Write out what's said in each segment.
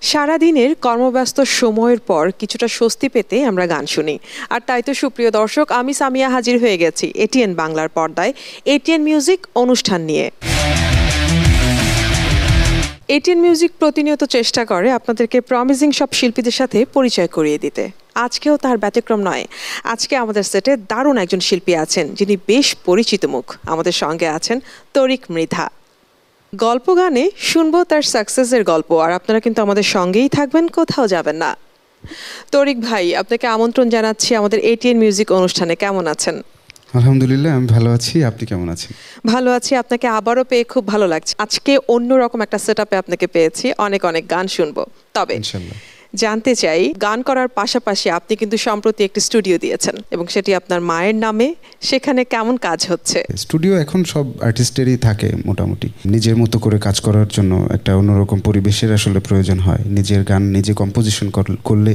সারাদিনের কর্মব্যস্ত সময়ের পর কিছুটা স্বস্তি পেতে আমরা গান শুনি। আর তাই তো সুপ্রিয় দর্শক, আমি সামিয়া হাজির হয়ে গেছি এটিএন বাংলার পর্দায় এটিএন মিউজিক অনুষ্ঠান নিয়ে। এটিএন মিউজিক প্রতিনিয়ত চেষ্টা করে আপনাদেরকে প্রমিজিং সব শিল্পীদের সাথে পরিচয় করিয়ে দিতে। আজকেও তার ব্যতিক্রম নয়। আজকে আমাদের সেটে দারুণ একজন শিল্পী আছেন যিনি বেশ পরিচিত মুখ। আমাদের সঙ্গে আছেন তরিক মৃধা। গল্প গানে শুনবো তার সাকসেসের গল্প, আর আপনারা কিন্তু আমাদের সঙ্গেই থাকবেন, কোথাও যাবেন না। তরিক ভাই, আপনাকে আমন্ত্রণ জানাচ্ছি আমাদের এটিএন মিউজিক অনুষ্ঠানে। কেমন আছেন? আলহামদুলিল্লাহ, আমি ভালো আছি। আপনি কেমন আছেন? ভালো আছি। আপনাকে আবারও পেয়ে খুব ভালো লাগছে। আজকে অন্যরকম একটা সেটআপে আপনাকে পেয়েছি, অনেক অনেক গান শুনবো। তবে ইনশাআল্লাহ জানতে চাই, গান করার পাশাপাশি আপনি কিন্তু সম্প্রতি একটি স্টুডিও দিয়েছেন এবং সেটি আপনার মায়ের নামে। সেখানে কেমন কাজ হচ্ছে? স্টুডিও এখন সব আর্টিস্টেরই থাকে মোটামুটি। নিজের মতো করে কাজ করার জন্য একটা অন্যরকম পরিবেশের আসলে প্রয়োজন হয়। নিজের গান নিজে কম্পোজিশন করলে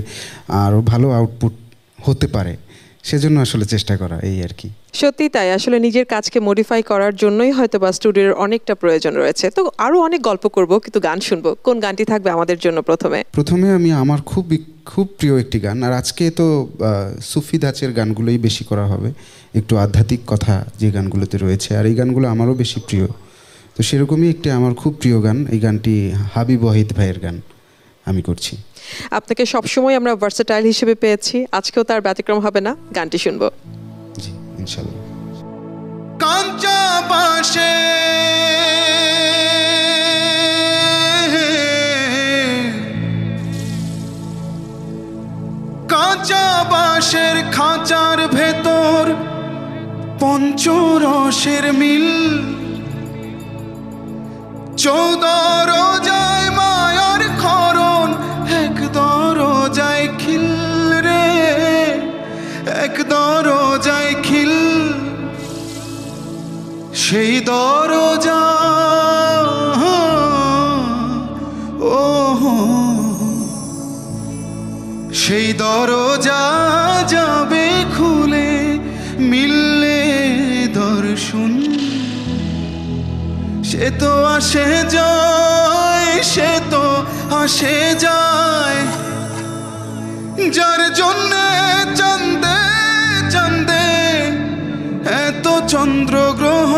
আরও ভালো আউটপুট হতে পারে, সেজন্য আসলে চেষ্টা করা, এই আর কি। সত্যি তাই, আসলে নিজের কাজকে মডিফাই করার জন্যই হয়তো বা স্টুডিওর অনেকটা প্রয়োজন রয়েছে। তো আরো অনেক গল্প করব, কিন্তু গান শুনবো। কোন গানটি থাকবে আমাদের জন্য প্রথমে? আমি আমার খুব প্রিয় একটি গান, আর আজকে তো সুফি ধাঁচের গানগুলোই বেশি করা হবে, একটু আধ্যাত্মিক কথা যে গানগুলোতে রয়েছে, আর এই গানগুলো আমারও বেশি প্রিয়। তো সেরকমই একটি আমার খুব প্রিয় গান, এই গানটি হাবিব ওয়াহিদ ভাইয়ের গান আমি করছি। আপনাকে সবসময় আমরা ভার্সেটাইল হিসেবে পেয়েছি, আজকেও তার ব্যতিক্রম হবে না। গানটি শুনবো। জি, ইনশাআল্লাহ। কাঁচা বাঁশে কাঁচা বাঁশের খাঁচার ভেতর পঞ্চরসের মিল, 14 রোজায় মায়ার খরণ, এক দরজায় খিল রে, এক দরজায় খিল। সেই দরজা সেই দরজা যাবে খুলে, মিললে দর্শন। সে তো আসে যায়, সে তো আসে যায়, যার জন্যে চাঁদে চাঁদে এত চন্দ্রগ্রহ।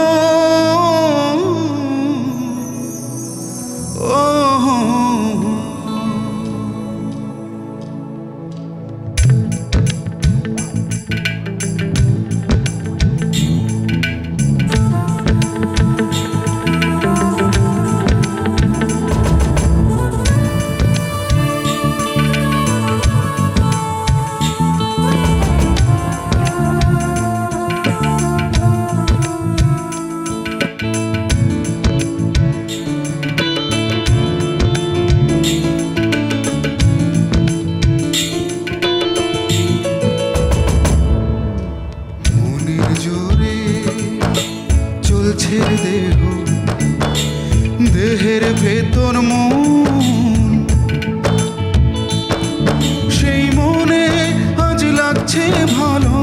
দেহের ভেতর মন, সেই মনে আজ লাগছে ভালো,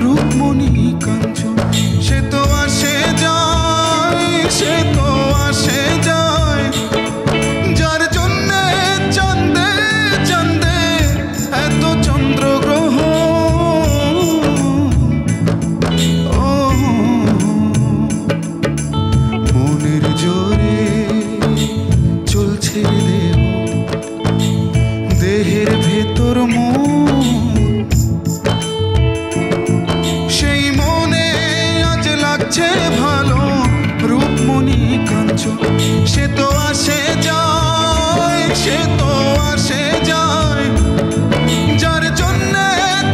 রূপমণি কাঞ্চন। সে তো আসে যায়, সে তো আসে যায়, যার জন্যে চাঁদে চাঁদে এত চন্দ্রগ্রহ। মনের জোরে চলছে দেহ, দেহের ভেতর মন, সেই মনে আজ লাগছে ভালো, রূপমণি কাঞ্চন। সে তো আসে যায়, সে তো আসে যায়, যার জন্যে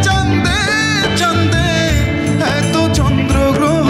চাঁদে চাঁদে এত চন্দ্রগ্রহ।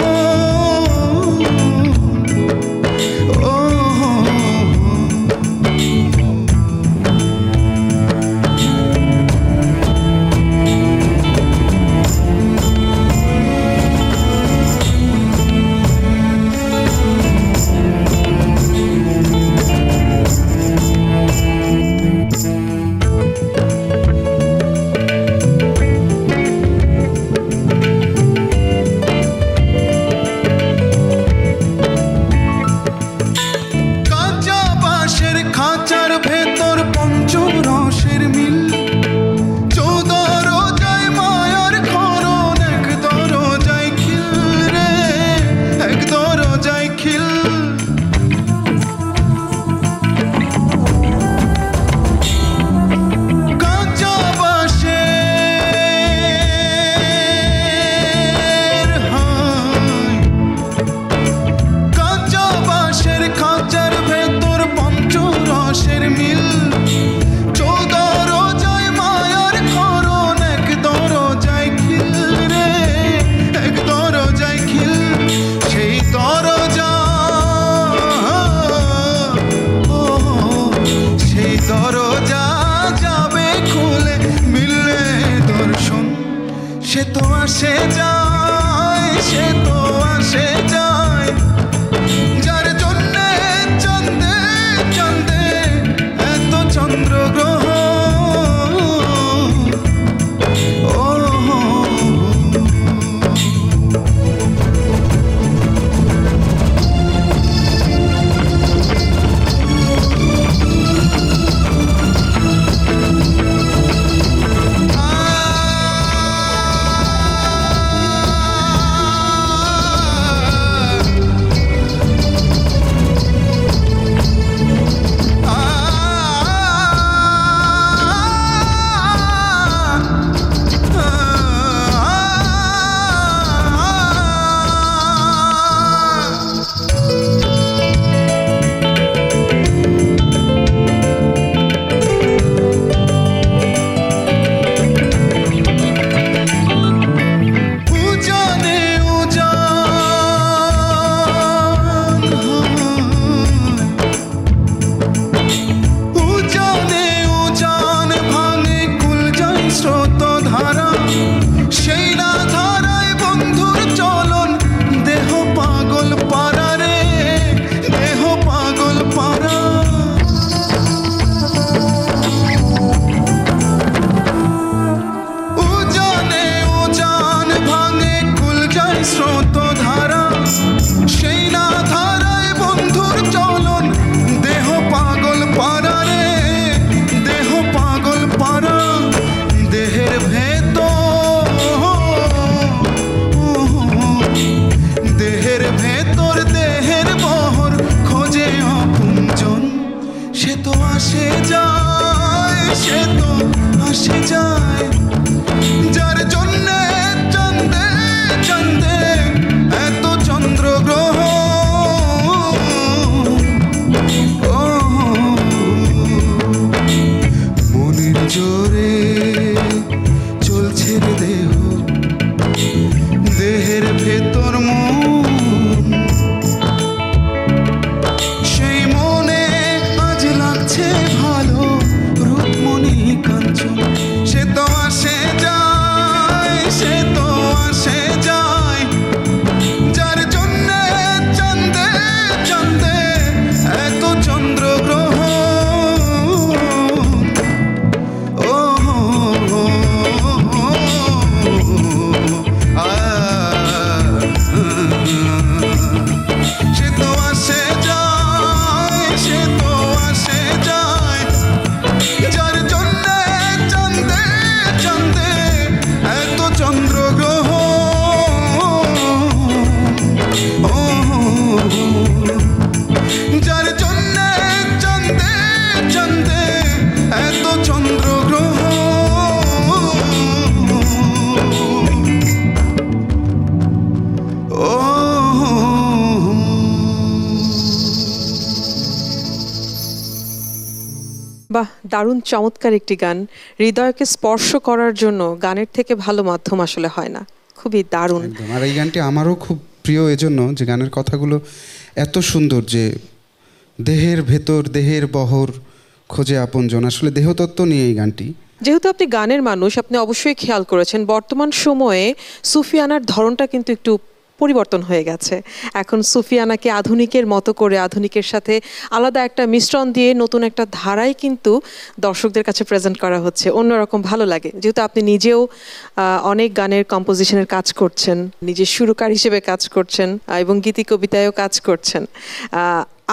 আসে যায়, সে তো আসে যায়, যার জন্যে চন্দে চন্দে এত চন্দ্রগ্রহ। ও মনের জোরে চলছে রে দেহ, দেহের ভেতর মন, সেই মনে আজ লাগছে ভালো রূপমণি কাঞ্চন। সে তো আসে যায়, সে তো আসে যায়, যার জন্যে চন্দে চন্দে এত চন্দ্রগ্রহ। ও সে তো আসে যায়, সে তো আসে যায়, যার জন্যে চন্দে চন্দে এত চন্দ্রগ্রহ। ও যার জন্যে চন্দে চন্দে এত চন্দ্রগ্রহ। ও বাহ, দারুণ চমৎকার একটি গান। হৃদয়কে স্পর্শ করার জন্য গানের থেকে ভালো মাধ্যম আসলে হয় না। খুবই দারুণ। একদম। আর এই গানটি আমারও খুব প্রিয় এজন্য যে গানের কথাগুলো এত সুন্দর, যে দেহের ভেতর দেহের বহর খোঁজে আপনজন, আসলে দেহতত্ত্ব নিয়ে এই গানটি। যেহেতু আপনি গানের মানুষ, আপনি অবশ্যই খেয়াল করেছেন বর্তমান সময়ে সুফিয়ানার ধরনটা কিন্তু একটু পরিবর্তন হয়ে গেছে। এখন সুফিয়ানাকে আধুনিকের মতো করে, আধুনিকের সাথে আলাদা একটা মিশ্রণ দিয়ে নতুন একটা ধারায় কিন্তু দর্শকদের কাছে প্রেজেন্ট করা হচ্ছে। অন্যরকম ভালো লাগে, যেহেতু আপনি নিজেও অনেক গানের কম্পোজিশনের কাজ করছেন, নিজে সুরকার হিসেবে কাজ করছেন এবং গীতি কবিতায়ও কাজ করছেন।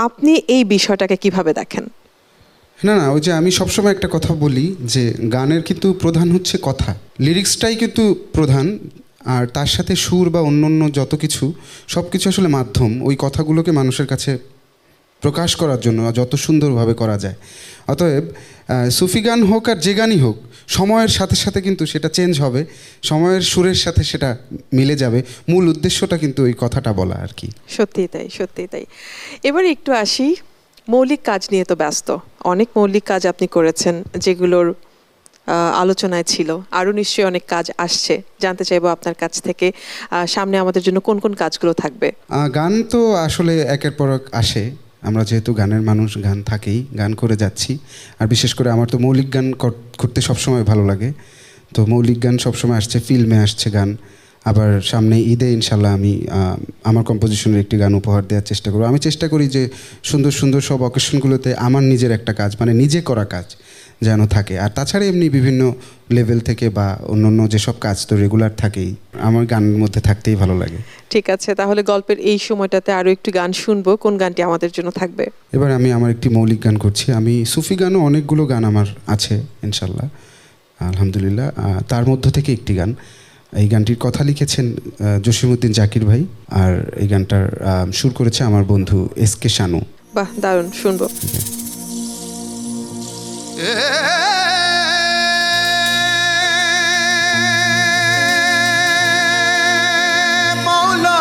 আপনি এই বিষয়টাকে কিভাবে দেখেন? না না, ওই যে আমি সবসময় একটা কথা বলি যে গানের কিন্তু প্রধান হচ্ছে কথা, লিরিক্সটাই কিন্তু প্রধান, আর তার সাথে সুর বা অন্য যত কিছু সব কিছু আসলে মাধ্যম ওই কথাগুলোকে মানুষের কাছে প্রকাশ করার জন্য যত সুন্দরভাবে করা যায়। অতএব সুফি গান হোক আর যে গানই হোক, সময়ের সাথে সাথে কিন্তু সেটা চেঞ্জ হবে, সময়ের সুরের সাথে সেটা মিলে যাবে। মূল উদ্দেশ্যটা কিন্তু ওই কথাটা বলা আর কি। সত্যিই তাই, সত্যিই তাই। এবারে একটু আসি, মৌলিক কাজ নিয়ে তো ব্যস্ত, অনেক মৌলিক কাজ আপনি করেছেন যেগুলোর আলোচনায় ছিল, আরও নিশ্চয়ই অনেক কাজ আসছে। জানতে চাইবো আপনার কাছ থেকে সামনে আমাদের জন্য কোন কোন কাজগুলো থাকবে? গান তো আসলে একের পর এক আসে, আমরা যেহেতু গানের মানুষ, গান থাকেই, গান করে যাচ্ছি। আর বিশেষ করে আমার তো মৌলিক গান করতে সবসময় ভালো লাগে, তো মৌলিক গান সবসময় আসছে, ফিল্মে আসছে গান। আবার সামনে ঈদে ইনশাল্লাহ আমি আমার কম্পোজিশনের একটি গান উপহার দেওয়ার চেষ্টা করব। আমি চেষ্টা করি যে সুন্দর সুন্দর সব অকেশনগুলোতে আমার নিজের একটা কাজ, মানে নিজে করা কাজ যেন থাকে। আর তাছাড়া এমনি বিভিন্ন লেভেল থেকে বা অন্য যেসব কাজ তো রেগুলার থাকেই, আমার গানের মধ্যে থাকতেই ভালো লাগে। ঠিক আছে, তাহলে গল্পের এই সময়টাতে আরও একটু গান শুনবো। কোন গানটি আমাদের জন্য থাকবে? এবার আমি আমার একটি মৌলিক গান করছি। আমি সুফি গানও অনেকগুলো গান আমার আছে ইনশাল্লাহ, আলহামদুলিল্লাহ। তার মধ্য থেকে একটি গান, এই গানটির কথা লিখেছেন জসিমউদ্দিন জাকির ভাই, আর এই গানটার সুর করেছে আমার বন্ধু SK শানু। বাহ, দারুণ, শুনবো। মৌলা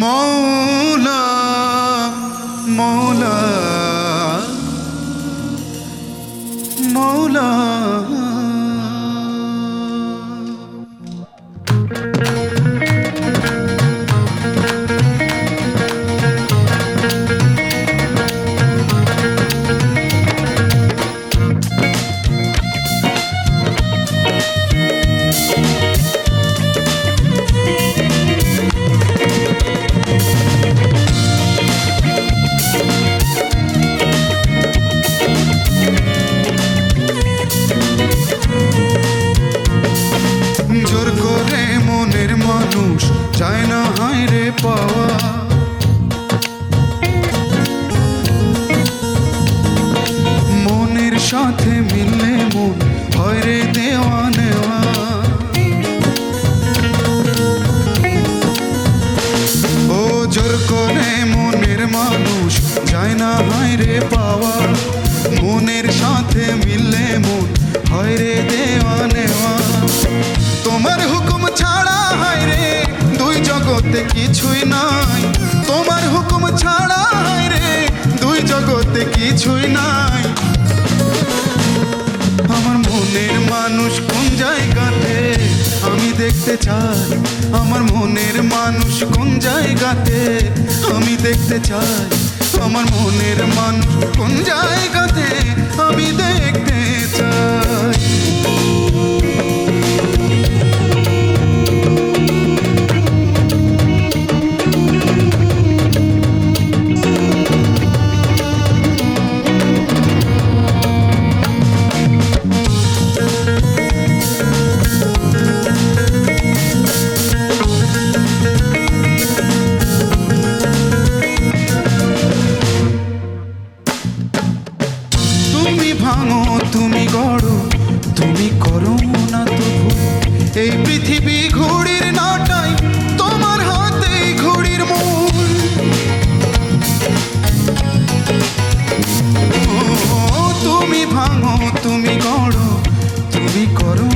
মৌলা মৌলা মৌলা জোর করে মনের মানুষ চায় না হায় রে পাওয়া, মনের সাথে মিললে মন হয় রে দেওয়া নেওয়া। ও জোর করে মনের মানুষ চায় না কিছুই নাই, তোমার হুকুম ছাড়া রে দুই জগতে কিছুই নাই। আমার মনের মানুষ কোন জায়গাতে আমি দেখতে চাই, আমার মনের মানুষ কোন জায়গাতে আমি দেখতে চাই, আমার মনের মানুষ কোন জায়গাতে আমি দেখতে চাই। তুমি ভাঙো তুমি গড়ো তুমি করো না তবু, এই পৃথিবী ঘড়ির নাটাই তোমার হাতে ঘড়ির মূল। ও তুমি ভাঙো তুমি গড়ো তুমি করো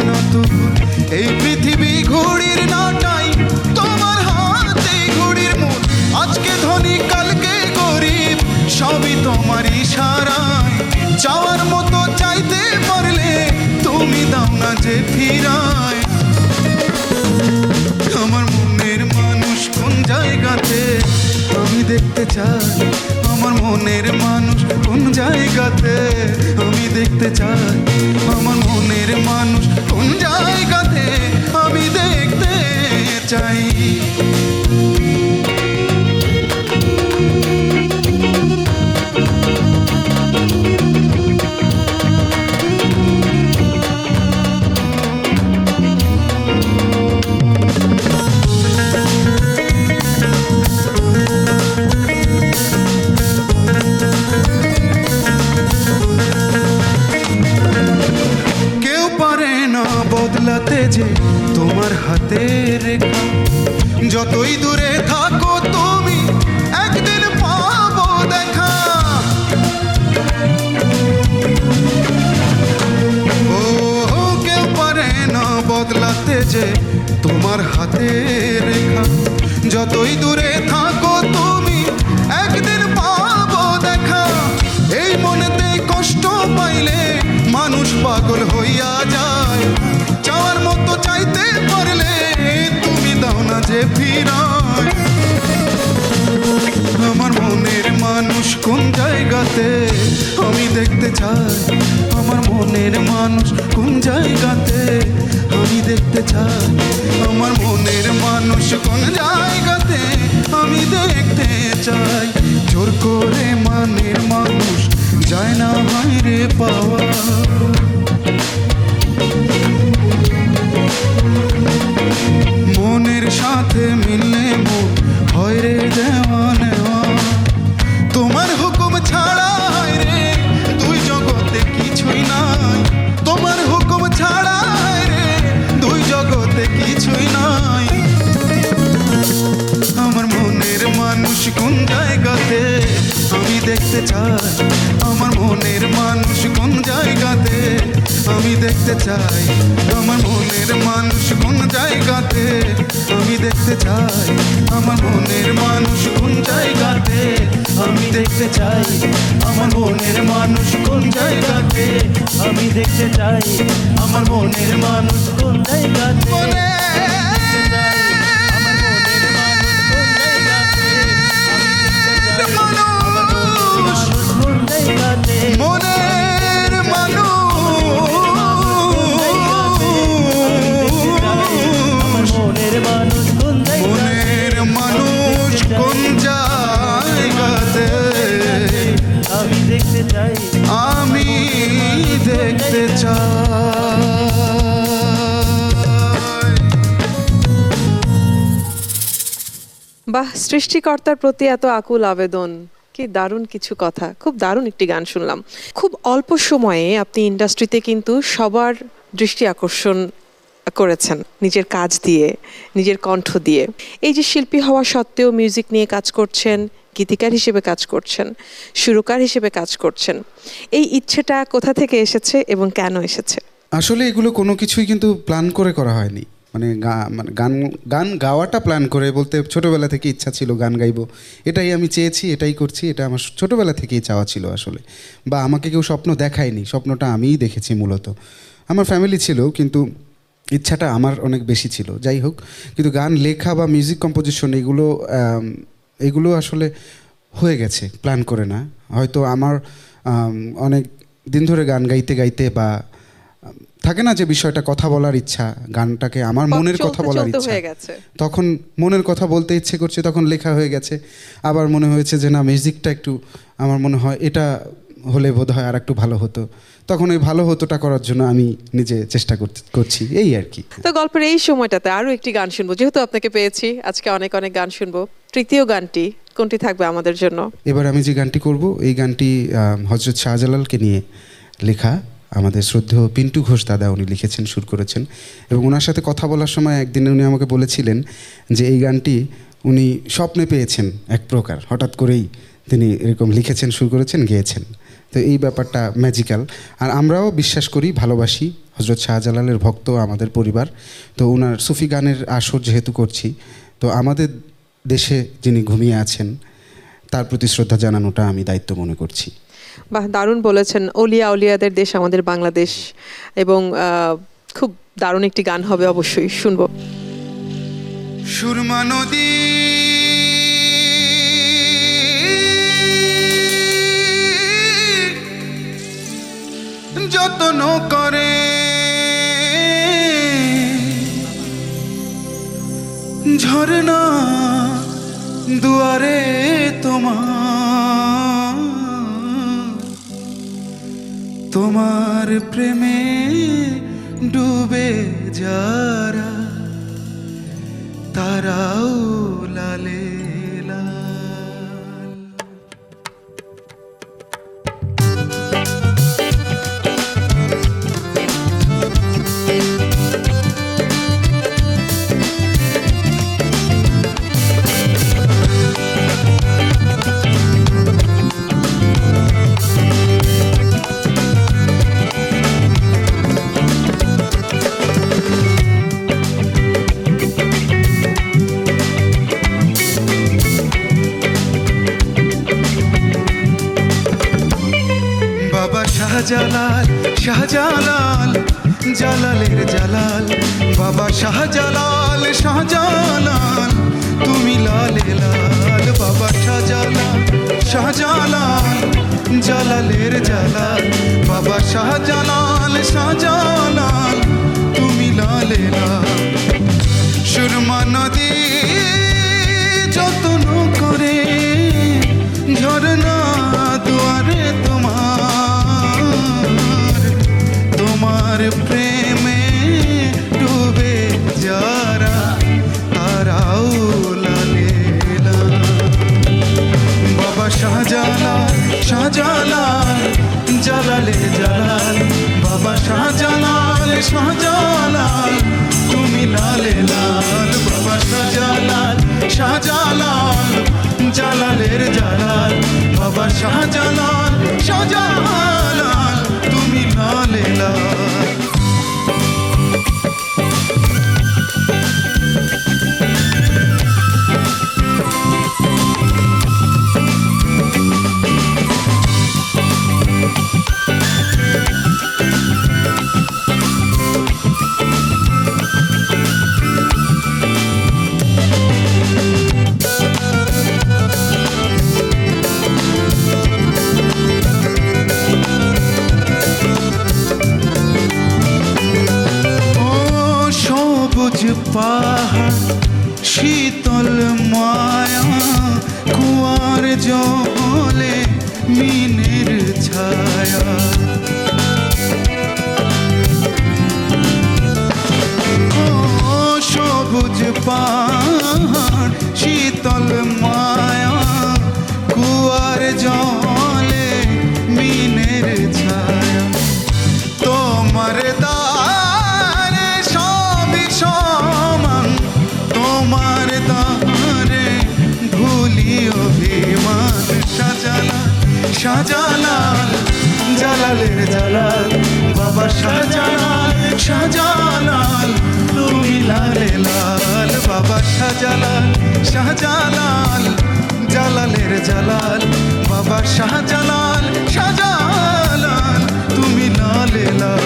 না তবু, এই পৃথিবী ঘড়ির নাটাই তোমার হাতে ঘড়ির মূল। আজকে ধনী কালকে গরিব সবই তোমার ইশারায়, চাওয়ার মতো চাইতে পারলে তুমি দাও না যে ফিরায়। আমার মনের মানুষ কোন জায়গাতে আমি দেখতে চাই, আমার মনের মানুষ কোন জায়গাতে আমি দেখতে চাই, আমার মনের মানুষ কোন জায়গাতে আমি দেখতে চাই। বদলাতে যে তোমার হাতে রেখা, যতই দূরে থাকো তুমি একদিন পাবো দেখা। ও কেউ পারে না বদলাতে যে তোমার হাতে রেখা, যতই দূরে থাকো তুমি একদিন পাবো দেখা। এই মনেতে কষ্ট পাইলে মানুষ পাগল হইয়া যায়, চাওয়ার মতো চাইতে পারলে তুমি দাও না যে ফিরায়। আমার মনের মানুষ কোন জায়গাতে আমি দেখতে চাই, আমার মনের মানুষ কোন জায়গাতে আমি দেখতে চাই, আমার মনের মানুষ কোন জায়গাতে আমি দেখতে চাই। জোর করে মনের মানুষ যায় না বাইরে পাওয়া, মনের সাথে মিললে মন হয় রে দেওয়া নেওয়া। তোমার হুকুম ছাড়া রে দুই জগতে কিছুই নাই, তোমার হুকুম ছাড়া রে দুই জগতে কিছুই নাই। আমার মনের মানুষ কোন জায়গাতে আমি দেখতে চাই, আমার মনের মানুষ কোন জায়গাতে আমি দেখতে চাই, আমার মনের মানুষ কোন জায়গাতে আমি দেখতে চাই, আমার মনের মানুষ কোন জায়গাতে আমি দেখতে চাই, আমার মনের মানুষ কোন জায়গাতে আমি দেখতে চাই, আমার মনের মানুষ কোন জায়গাতে মনের মানুষ কোন জায়গাতে আমি দেখতে চাই, আমি দেখতে চাই। বাহ, সৃষ্টিকর্তার প্রতি এত আকুল আবেদন, কি দারুণ কিছু কথা। খুব দারুণ একটি গান শুনলাম। খুব অল্প সময়ে আপনি ইন্ডাস্ট্রিতে কিন্তু সবার দৃষ্টি আকর্ষণ করেছেন নিজের কাজ দিয়ে, নিজের কণ্ঠ দিয়ে। এই যে শিল্পী হওয়া সত্ত্বেও মিউজিক নিয়ে কাজ করছেন, গীতিকার হিসেবে কাজ করছেন, সুরকার হিসেবে কাজ করছেন, এই ইচ্ছেটা কোথা থেকে এসেছে এবং কেন এসেছে? আসলে এগুলো কোনো কিছুই কিন্তু প্ল্যান করে করা হয়নি। মানে গান গান গাওয়াটা প্ল্যান করে বলতে ছোটোবেলা থেকে ইচ্ছা ছিল গান গাইবো, এটাই আমি চেয়েছি, এটাই করছি, এটা আমার ছোটোবেলা থেকেই চাওয়া ছিল আসলে। বা আমাকে কেউ স্বপ্ন দেখায়নি, স্বপ্নটা আমিই দেখেছি মূলত। আমার ফ্যামিলি ছিল কিন্তু ইচ্ছাটা আমার অনেক বেশি ছিল। যাই হোক, কিন্তু গান লেখা বা মিউজিক কম্পোজিশন এগুলো আসলে হয়ে গেছে প্ল্যান করে না। হয়তো আমার অনেক দিন ধরে গান গাইতে গাইতে বা থাকে না যে বিষয়টা কথা বলার ইচ্ছা, গানটাকে আমার মনের কথা বলার ইচ্ছা, হয়ে গেছে। তখন মনের কথা বলতে ইচ্ছে করছে, তখন লেখা হয়ে গেছে। আবার মনে হয়েছে যে না, মিউজিকটা একটু আমার মনে হয় এটা হলে বোধ হয় আর একটু ভালো হতো, তখন ওই ভালো হতোটা করার জন্য আমি নিজে চেষ্টা করছি, এই আর কি। তো গল্পের এই সময়টাতে আরো একটি গান শুনবো, যেহেতু আপনাকে পেয়েছি আজকে অনেক অনেক গান শুনবো। তৃতীয় গানটি কোনটি থাকবে আমাদের জন্য? এবার আমি যে গানটি করব, এই গানটি হযরত শাহজালালকে নিয়ে লেখা। আমাদের শ্রদ্ধেয় পিন্টু ঘোষ দাদা উনি লিখেছেন, সুর করেছেন। এবং ওনার সাথে কথা বলার সময় একদিন উনি আমাকে বলেছিলেন যে এই গানটি উনি স্বপ্নে পেয়েছেন এক প্রকার, হঠাৎ করেই তিনি এরকম লিখেছেন, সুর করেছেন, গেয়েছেন। তো এই ব্যাপারটা ম্যাজিক্যাল। আর আমরাও বিশ্বাস করি, ভালোবাসি, হযরত শাহজালালের ভক্ত আমাদের পরিবার। তো ওনার সুফি গানের আসর যেহেতু করছি, তো আমাদের দেশে যিনি ঘুমিয়ে আছেন তার প্রতি শ্রদ্ধা জানানোটা আমি দায়িত্ব মনে করছি। বাহ, দারুণ বলেছেন। অলিয়া উলিয়াদের দেশ আমাদের বাংলাদেশ, এবং খুব দারুণ একটি গান হবে, অবশ্যই শুনবো। সুরমা নদী যত্ন করে ঝরনা দুয়ারে তোমার প্রেমে ডুবে যারা তারাও লালে লাল। শাহজালাল শাহজালাল জালালের জালাল, বাবা শাহজালাল শাহজালাল তুমি লালে লাল। বাবা শাহজালাল শাহজালাল জালালের জালাল, বাবা শাহজালাল শাহজালাল তুমি লালে লাল। সুরমা নদী যত্ন করে ঝরনা দুয়ারে তোমার প্রেমে ডুবে যারা তারাও লালে লাল। বাবা শাহজালাল শাহজালাল জালালে জালাল, বাবা শাহজালাল শাহজালাল তুমি লালে লাল। বাবা শাহজালাল শাহজালাল জালালের জালাল, বাবা শাহজালাল শাহজালাল তুমি লালে লাল। পাহাড় শীতল মায়া কুয়ার জলে মিনের ছায়া, ও সবুজ পাহাড় শীতল মায়া কুয়ার জলে মিনের ছায়া, তোমার দারে সবই সমান, তোমার দারে ভুলি অভিমান। শাহজালাল শাহজালাল জালালের জালাল, বাবা শাহজালাল শাহজালাল তুমি লালে লাল বাবা শাহজালাল শাহজালাল জালালের জালাল বাবা শাহজালাল শাহজালাল তুমি লালে লাল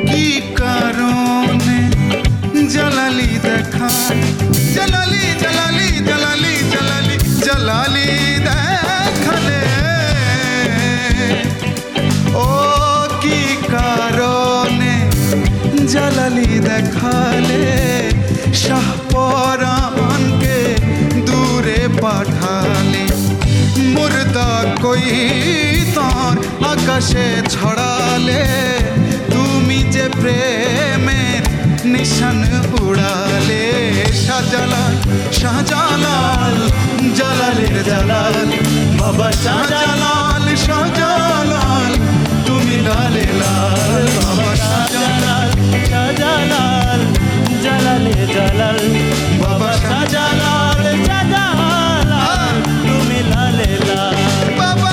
কি কারণে জালালি দেখায় জালালি জালালি জালালি জালালি জালালি দেখালে ও কি কারণে জালালি দেখালে শাহপরানকে দূরে পাঠালে মুর্দা কই তোর আকাশে ছড়ালে তুমি যে প্রেমের নিশান উড়ালে শাহজালাল শাহজালাল জালালের জালাল বাবা শাহজালাল শাহজালাল তুমি লালে লাল বাবা শাহজালাল শাহজালাল জালালে জালাল বাবা শাহজালাল শাহজালাল তুমি লালে লাল বাবা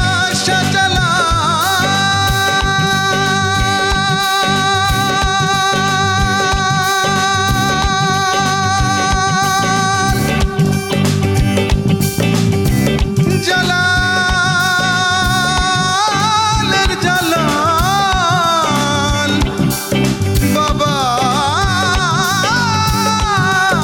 জালালের জালাল বাবা শাহজালাল জালালের জালাল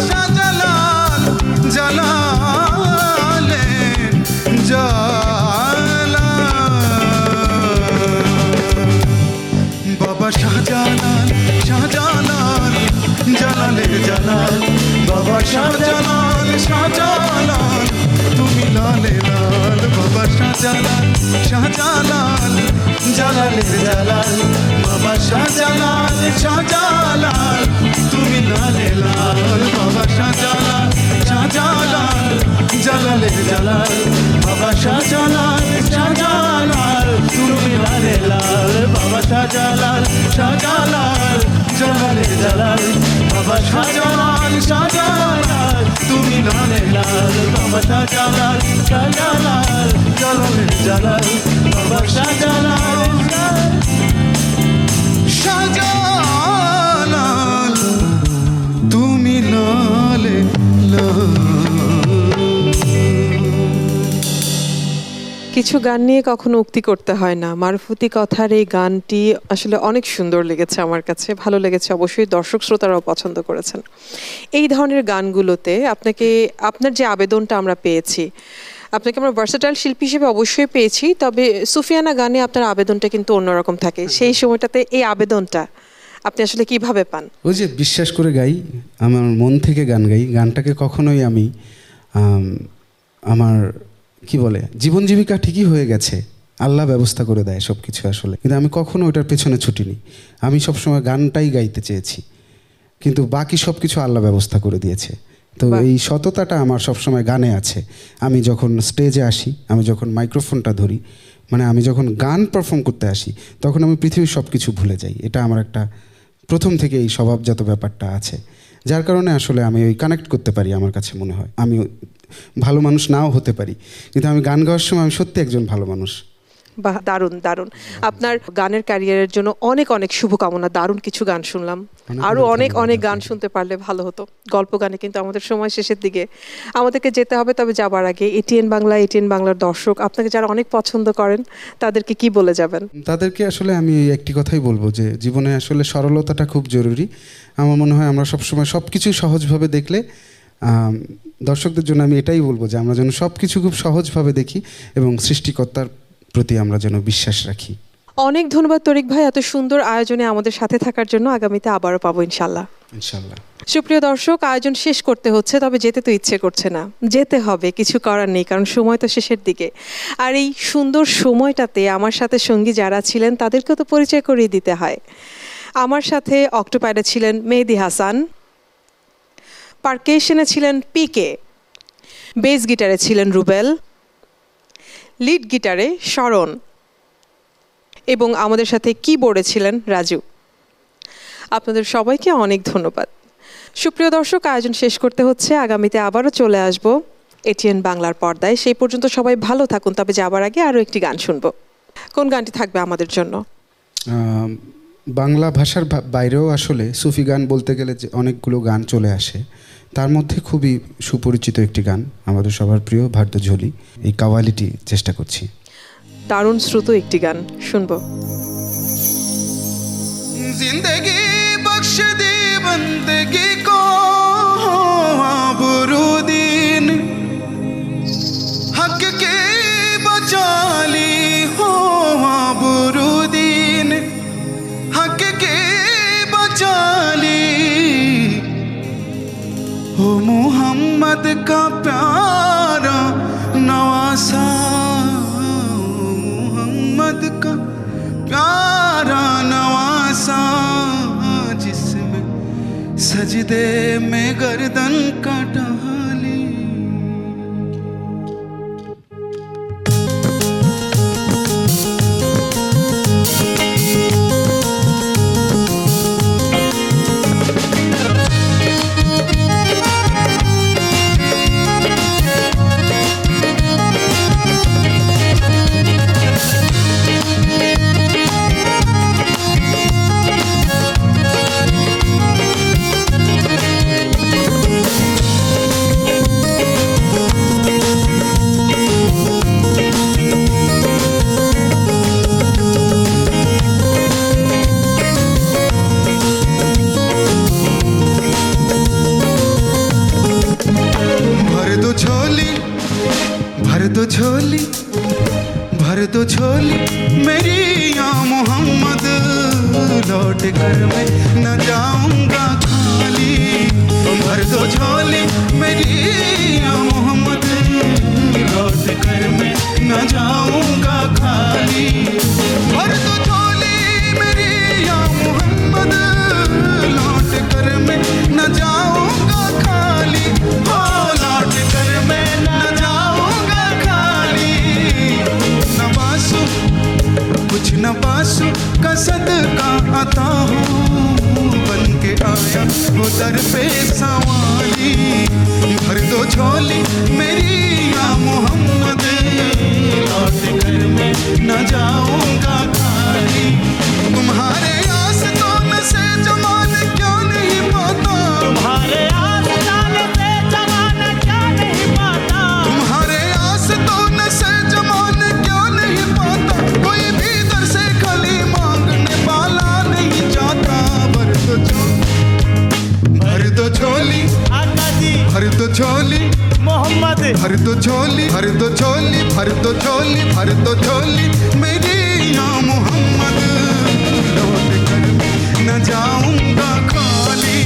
বাবা শাহজালাল শাহজালাল জালালের জালাল বাবা শাহজালাল শাহজালাল তুমি লালে লাল বাবা শাহজালাল শাহজালাল জালালের জালাল বাবা শাহজালাল শাহজালাল তুমি লালে লাল বাবা শাহজালাল শাহজালাল জালালের জালাল বাবা শাহজালাল শাহজালাল তুমি লালে লাল বাবা শাহজালাল শাহজালাল জালালের জালাল বাবা শাহজালাল শাহজালাল তুমি লালে লাল বাবা শাহজালাল শাহজালাল জালালের জালাল বাবা শাহজালাল শাহজালাল তুমি লালে লাল কিছু গান নিয়ে কখনো উক্তি করতে হয় না। মারুফতি কথার এই গানটি আসলে অনেক সুন্দর লেগেছে আমার কাছে, ভালো লেগেছে, অবশ্যই দর্শক শ্রোতারাও পছন্দ করেছেন। এই ধরনের গানগুলোতে আপনাকে আপনার যে আবেদনটা আমরা পেয়েছি, আপনাকে আমরা ভার্সেটাইল শিল্পী হিসেবে অবশ্যই পেয়েছি, তবে সুফিয়ানা গানে আপনার আবেদনটা কিন্তু অন্যরকম থাকে। সেই সময়টাতে এই আবেদনটা আপনি আসলে কিভাবে পান? ওই যে বিশ্বাস করে গাই, আমার মন থেকে গান গাই। গানটাকে কখনোই আমি আমার কি বলে জীবন জীবিকা ঠিকই হয়ে গেছে, আল্লাহ ব্যবস্থা করে দেয় সব কিছু আসলে, কিন্তু আমি কখনো ওইটার পেছনে ছুটিনি। আমি সবসময় গানটাই গাইতে চেয়েছি, কিন্তু বাকি সব কিছু আল্লাহ ব্যবস্থা করে দিয়েছে। তো এই সততাটা আমার সবসময় গানে আছে। আমি যখন স্টেজে আসি, আমি যখন মাইক্রোফোনটা ধরি, মানে আমি যখন গান পারফর্ম করতে আসি, তখন আমি পৃথিবীর সব কিছু ভুলে যাই। এটা আমার একটা প্রথম থেকে এই স্বভাবজাত ব্যাপারটা আছে, যার কারণে আসলে আমি ওই কানেক্ট করতে পারি। আমার কাছে মনে হয় আমি ভালো মানুষ নাও হতে পারি, কিন্তু আমি গান গাওয়ার সময় আমি সত্যি একজন ভালো মানুষ। বাহ, দারুণ দারুণ। আপনার গানের ক্যারিয়ারের জন্য অনেক অনেক শুভকামনা। দারুণ কিছু গান শুনলাম, আরো অনেক অনেক গান শুনতে পারলে ভালো হতো। গল্প গানে কিন্তু আমাদের সময় শেষের দিকে, আমাদেরকে যেতে হবে। তবে যাবার আগে এটিএন বাংলা, এটিএন বাংলার দর্শক আপনাকে যারা অনেক পছন্দ করেন তাদেরকে কি বলে যাবেন? তাদেরকে আসলে আমি একটি কথাই বলবো যে জীবনে আসলে সরলতাটা খুব জরুরি। আমার মনে হয় আমরা সবসময় সব কিছু সহজভাবে দেখলে, দর্শকদের জন্য আমি এটাই বলবো যে আমরা যেন সব কিছু খুব সহজভাবে দেখি এবং সৃষ্টিকর্তার প্রতি আমরা যেন বিশ্বাস রাখি। অনেক ধন্যবাদ তরিক ভাই এত সুন্দর আয়োজনে আমাদের সাথে থাকার জন্য। আগামীতে আবারও পাবো ইনশাল্লাহ। ইনশাল্লাহ। সুপ্রিয় দর্শক, আয়োজন শেষ করতে হচ্ছে, তবে যেতে তো ইচ্ছে করছে না, যেতে হবে, কিছু করার নেই, কারণ সময় তো শেষের দিকে। আর এই সুন্দর সময়টাতে আমার সাথে সঙ্গী যারা ছিলেন তাদেরকেও তো পরিচয় করিয়ে দিতে হয়। আমার সাথে অক্টোপ্যাডে ছিলেন মেহেদি হাসান, পারকেশনে ছিলেন পিকে, বেস গিটারে ছিলেন রুবেল, লিড গিটারে শরণ এবং আমাদের সাথে কিবোর্ডে ছিলেন রাজু। আপনাদের সবাইকে অনেক ধন্যবাদ। সুপ্রিয় দর্শক, আয়োজন শেষ করতে হচ্ছে, আগামীতে আবারও চলে আসব এটিএন বাংলার পর্দায়। সেই পর্যন্ত সবাই ভালো থাকুন, তবে যাবার আগে আরও একটি গান শুনবো। কোন গানটি থাকবে আমাদের জন্য? বাংলা ভাষার বাইরেও আসলে সুফি গান বলতে গেলে যে অনেকগুলো গান চলে আসে, তার মধ্যে খুবই সুপরিচিত একটি গান, আমাদের সবার প্রিয় ভারত ঝোলি, এই কাওয়ালিটি চেষ্টা করছি। দারুণ শ্রুত একটি গান শুনবো। जिंदगी बख्श दी बंदगी को आबरूदीन हक के बचा ली हो आबरूदीन हक के बचा ली हो मोहम्मद का प्यारा नवासा मोहम्मद का प्यारा नवासा जिसमें सजदे में गर्दन का डाली। भर दो झोली मेरी या मोहम्मद, लौट कर मैं न जाऊंगा खाली। भर दो झोली मेरी या मोहम्मद, लौट कर मैं न जाऊंगा खाली। भर दो झोली मेरी या मोहम्मद, लौट कर मैं न जाऊंगा खाली। हो लौट कर मैं न जाऊंगा खाली। नवासु कुछ नवासु का सदका आता हूँ, बन के आया वो दर पे सवाली। भर दो झोली मेरी या मोहम्मद, लौट कर मैं न जाऊंगा खाली। तुम्हारे आस्तान से जमाने क्या नहीं पाता, तुम्हारे आस्तान से जमाना क्या नहीं पाता, तुम्हारे आस्तान से जमाने क्या नहीं पाता। कोई भी दर से खाली मांगने वाला नहीं जाता। भर दो झोली आका जी भर दो झोली मोहम्मद, भर दो झोली भर दो झोली भर दो झोली भर दो झोली मेरी या मोहम्मद, लौट कर न जाऊंगा खाली।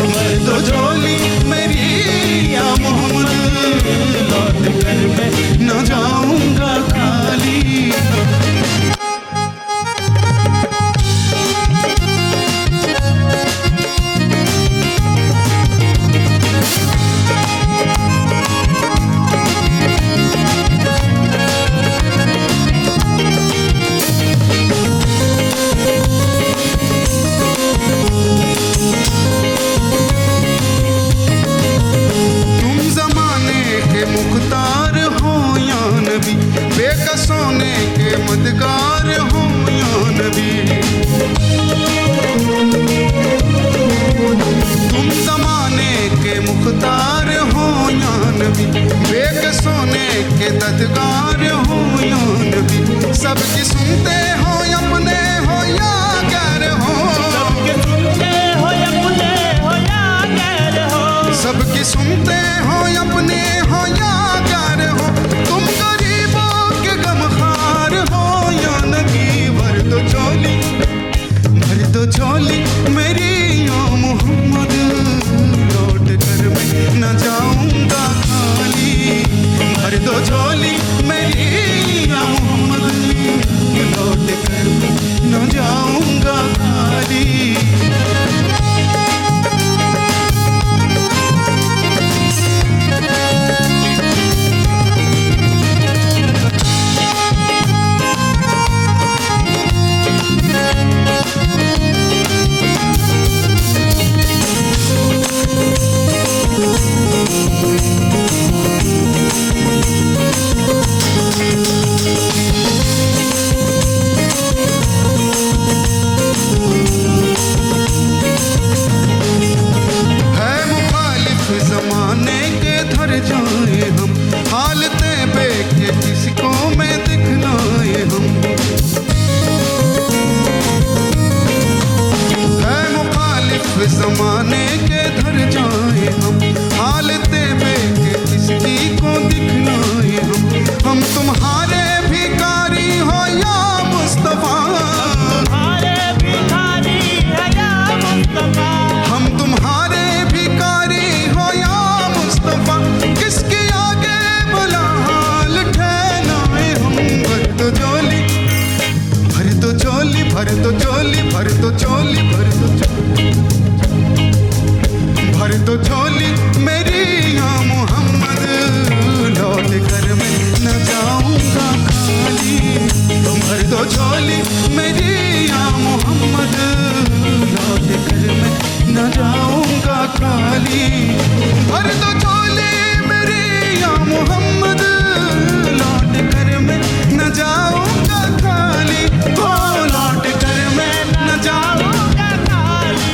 भर दो झोली मेरी या मोहम्मद, लौट कर मैं न जाऊंगा खाली। मुख्तार हो या नबी, बेकसों के मदगार हो या नबी। तुम जमाने के मुख्तार हो या नबी, बेकसों के ददगार हो या नबी। सबकी सुनते हो अपने हो या गैर हो, सबके सुनते हो अपने हो या गैर हो, सबकी सुनते हो अपने हो या गैर हो। तुम गरीबों के गमखार हो या नबी। भर दो झोली मेरी या मोहम्मद, दो झोली मेरी या मोहम्मद, लौट कर मैं न जाऊंगा खाली। भर दो झोली मेरी या मोहम्मद, लौट कर मैं न जाऊंगा खाली। भर दो झोली मेरी या मोहम्मद, लौट कर मैं न जाऊंगा खाली। ओ लौट कर मैं न जाऊंगा खाली।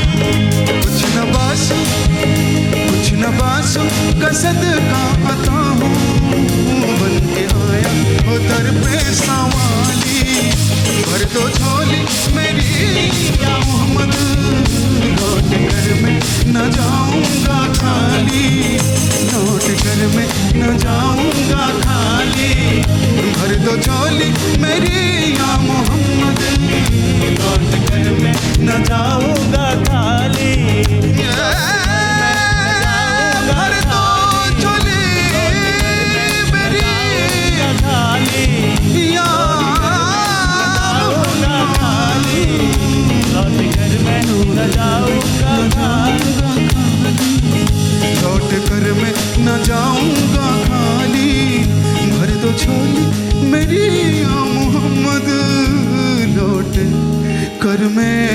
कुछ न बासु का सदका अता हूँ, बन के आया हो दर पे सवाली। भर दो झोली मेरी या मोहम्मद, लौट कर मैं न जाऊंगा खाली। लौट कर मैं न जाऊंगा खाली। भर दो झोली मेरी या मोहम्मद, लौट कर मैं न जाऊंगा खाली। भर दो झोली मेरी खाली या खाली। लौट कर मैं न जाऊंगा खाली। लौट कर मैं न जाऊंगा खाली। भर दो झोली मेरी या मोहम्मद, लौट कर मैं